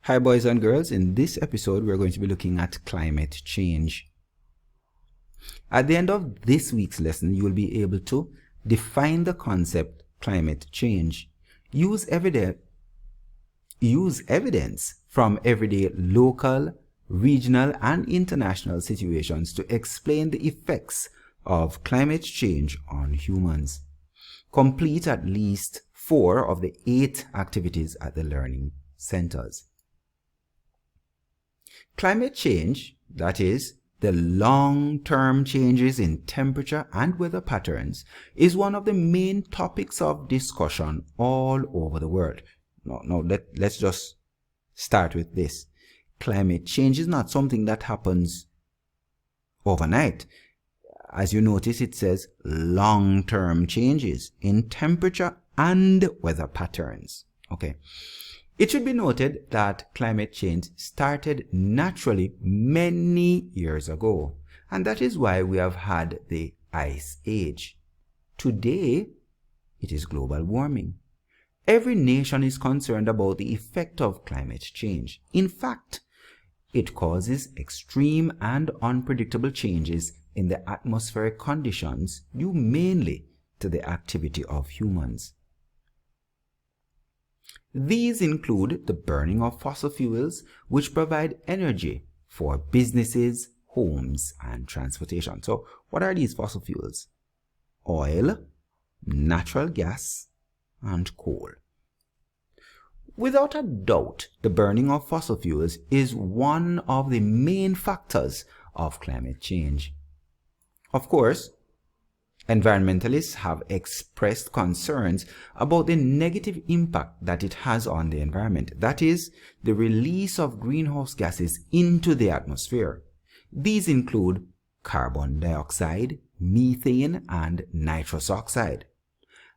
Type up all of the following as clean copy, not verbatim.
Hi boys and girls, in this episode we're going to be looking at climate change. At the end of this week's lesson, you will be able to define the concept climate change, use evidence from everyday local, regional and international situations to explain the effects of climate change on humans. Complete at least 4 of the 8 activities at the learning centers. Climate change, that is, the long-term changes in temperature and weather patterns, is one of the main topics of discussion all over the world. Let's just start with this. Climate change is not something that happens overnight. As you notice, it says long-term changes in temperature and weather patterns. Okay. It should be noted that climate change started naturally many years ago, and that is why we have had the Ice Age. Today, it is global warming. Every nation is concerned about the effect of climate change. In fact, it causes extreme and unpredictable changes in the atmospheric conditions due mainly to the activity of humans. These include the burning of fossil fuels, which provide energy for businesses, homes, and transportation. So, what are these fossil fuels? Oil, natural gas, and coal. Without a doubt, the burning of fossil fuels is one of the main factors of climate change. Of course, environmentalists have expressed concerns about the negative impact that it has on the environment, that is, the release of greenhouse gases into the atmosphere. These include carbon dioxide, methane, and nitrous oxide.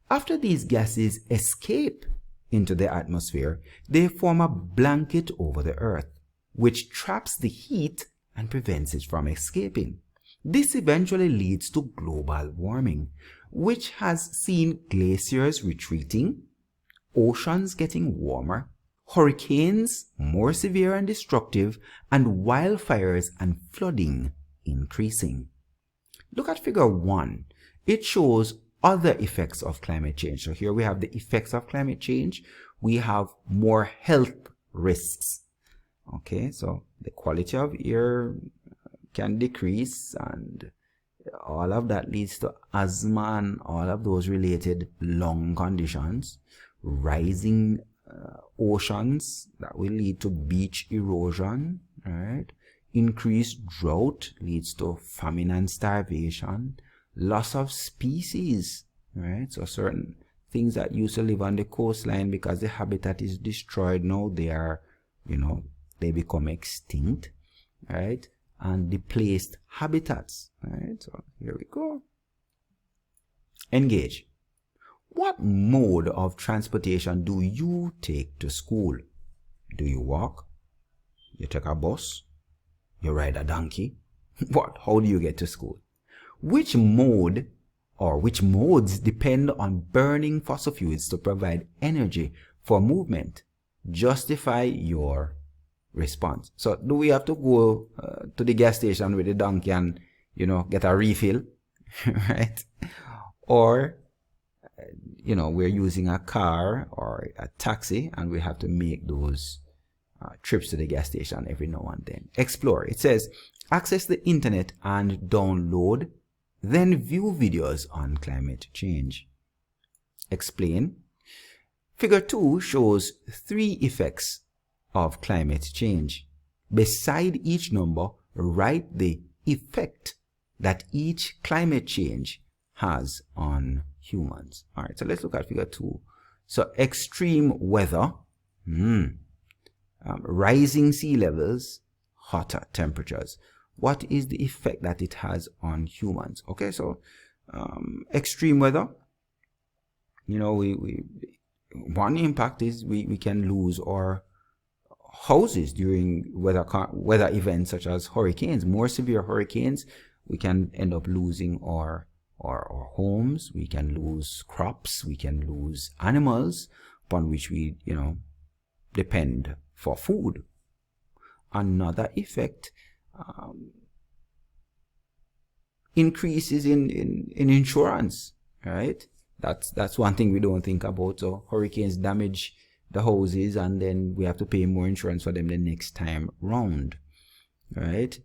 After these gases escape into the atmosphere, they form a blanket over the Earth, which traps the heat and prevents it from escaping. This eventually leads to global warming, which has seen glaciers retreating, oceans getting warmer, hurricanes more severe and destructive, and wildfires and flooding increasing. Look at figure 1. It shows other effects of climate change. So here we have the effects of climate change. We have more health risks. Okay, so the quality of air can decrease, and all of that leads to asthma and all of those related lung conditions. Rising oceans, that will lead to beach erosion, right? Increased drought leads to famine and starvation. Loss of species, right? So certain things that used to live on the coastline, because the habitat is destroyed now, they become extinct, right? And displaced habitats, right? So here we go. Engage. What mode of transportation do you take to school? Do you walk? You take a bus? You ride a donkey? How do you get to school? Which mode or which modes depend on burning fossil fuels to provide energy for movement? Justify your response. So do we have to go to the gas station with the donkey and get a refill, right? Or we're using a car or a taxi and we have to make those trips to the gas station every now and then. Explore. It says access the internet and download, then view videos on climate change. Explain. Figure 2 shows 3 effects of climate change. Beside each number, write the effect that each climate change has on humans. All right, so let's look at figure 2. So extreme weather, rising sea levels, hotter temperatures. What is the effect that it has on humans? Okay, so extreme weather, one impact is we can lose our houses during weather events such as hurricanes. More severe hurricanes, we can end up losing our homes, we can lose crops, we can lose animals upon which we depend for food. Another effect, increases in insurance, right? That's one thing we don't think about. So hurricanes damage the houses, and then we have to pay more insurance for them the next time round, right?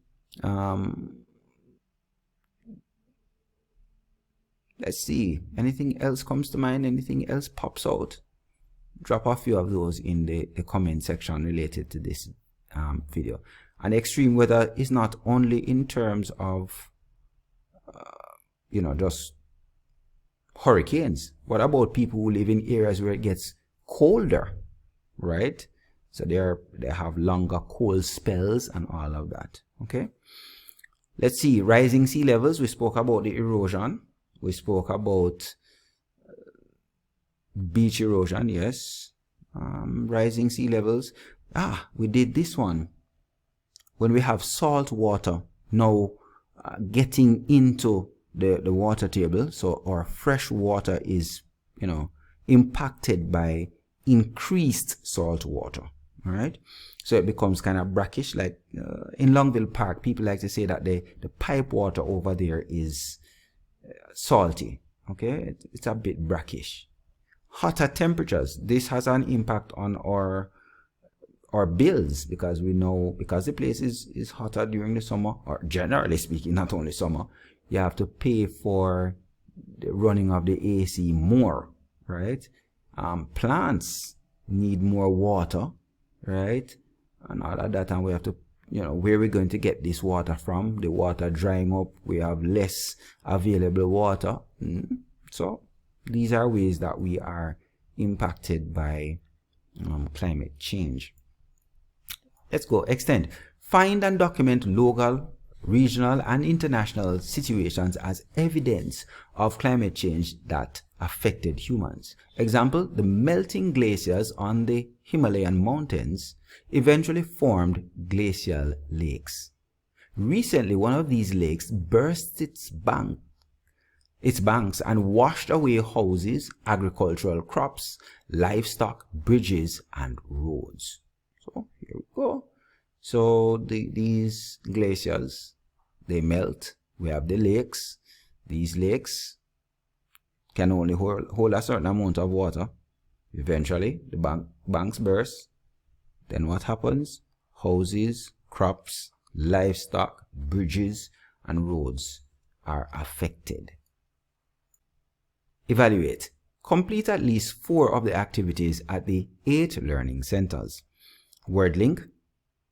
Let's see, anything else comes to mind? Anything else pops out? Drop a few of those in the comment section related to this video. And extreme weather is not only in terms of just hurricanes. What about people who live in areas where it gets colder, right? So they have longer cold spells and all of that. Okay, let's see, rising sea levels. We spoke about the erosion. We spoke about beach erosion. Yes. Rising sea levels. We did this one. When we have salt water now getting into the water table, so our fresh water is impacted by increased salt water. All right, so it becomes kind of brackish. Like in Longville Park, people like to say that the pipe water over there is salty. Okay, it's a bit brackish. Hotter temperatures, this has an impact on our bills, because we know, because the place is hotter during the summer, or generally speaking, not only summer, you have to pay for the running of the AC more, right? Plants need more water, right? And all of that, and we have to, where we're going to get this water from. The water drying up, we have less available water. So these are ways that we are impacted by climate change. Let's go. Extend. Find and document local, regional, and international situations as evidence of climate change that affected humans. Example, the melting glaciers on the Himalayan mountains eventually formed glacial lakes. Recently, one of these lakes burst its banks and washed away houses, agricultural crops, livestock, bridges, and roads. So here we go. So these glaciers, they melt. We have the lakes. These lakes can only hold a certain amount of water. Eventually, the banks burst. Then what happens? Houses, crops, livestock, bridges, and roads are affected. Evaluate. Complete at least 4 of the activities at the 8 learning centers. Word link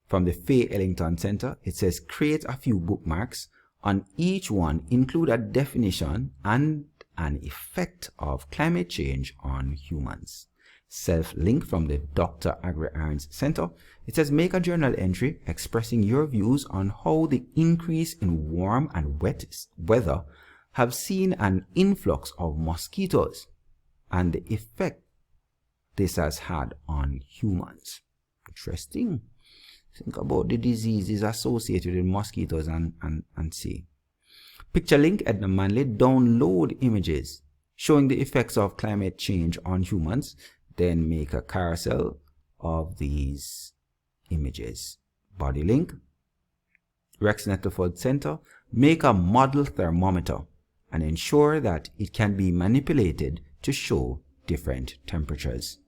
from the Faye Ellington Center. It says create a few bookmarks. On each one, include a definition and an effect of climate change on humans. Self-link from the Dr. Agri-Arns Center. It says make a journal entry expressing your views on how the increase in warm and wet weather have seen an influx of mosquitoes and the effect this has had on humans. Interesting. Think about the diseases associated with mosquitoes and see. Picture link, Edna Manley. Download images showing the effects of climate change on humans. Then make a carousel of these images. Body link. Rex Nettleford Center. Make a model thermometer and ensure that it can be manipulated to show different temperatures.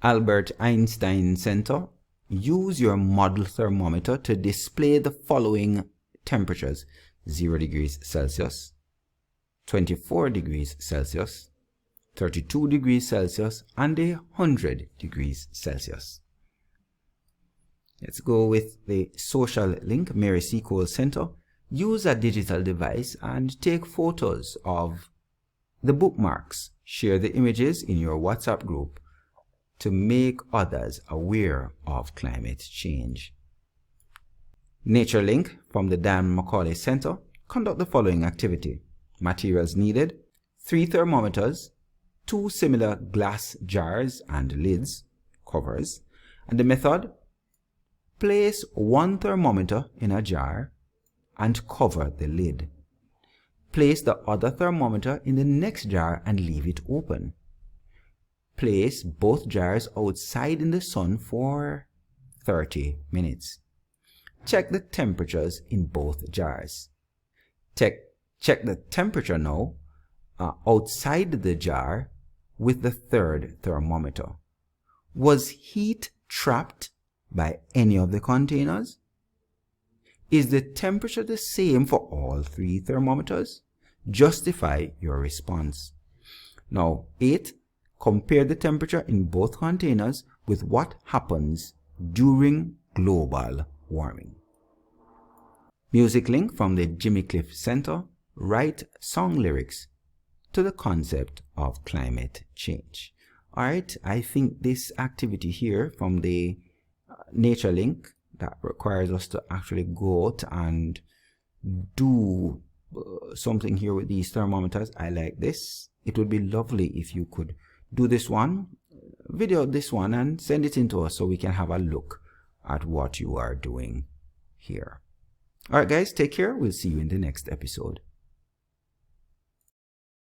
Albert Einstein Center. Use your model thermometer to display the following temperatures: 0 degrees Celsius, 24 degrees Celsius, 32 degrees Celsius, and 100 degrees Celsius. Let's go with the social link. Mary C. Cole Center. Use a digital device and take photos of the bookmarks. Share the images in your WhatsApp group to make others aware of climate change. Nature Link from the Dan Macaulay Center. Conduct the following activity. Materials needed: 3 thermometers, 2 similar glass jars and lids, covers. And the method: place 1 thermometer in a jar and cover the lid. Place the other thermometer in the next jar and leave it open. Place both jars outside in the sun for 30 minutes. Check the temperatures in both jars. Check the temperature now outside the jar with the third thermometer. Was heat trapped by any of the containers? Is the temperature the same for all 3 thermometers? Justify your response. Now, 8. Compare the temperature in both containers with what happens during global warming. Music link from the Jimmy Cliff Center. Write song lyrics to the concept of climate change. Alright, I think this activity here from the nature link that requires us to actually go out and do something here with these thermometers. I like this. It would be lovely if you could do this one, video this one, and send it in to us so we can have a look at what you are doing here. Alright guys, take care. We'll see you in the next episode.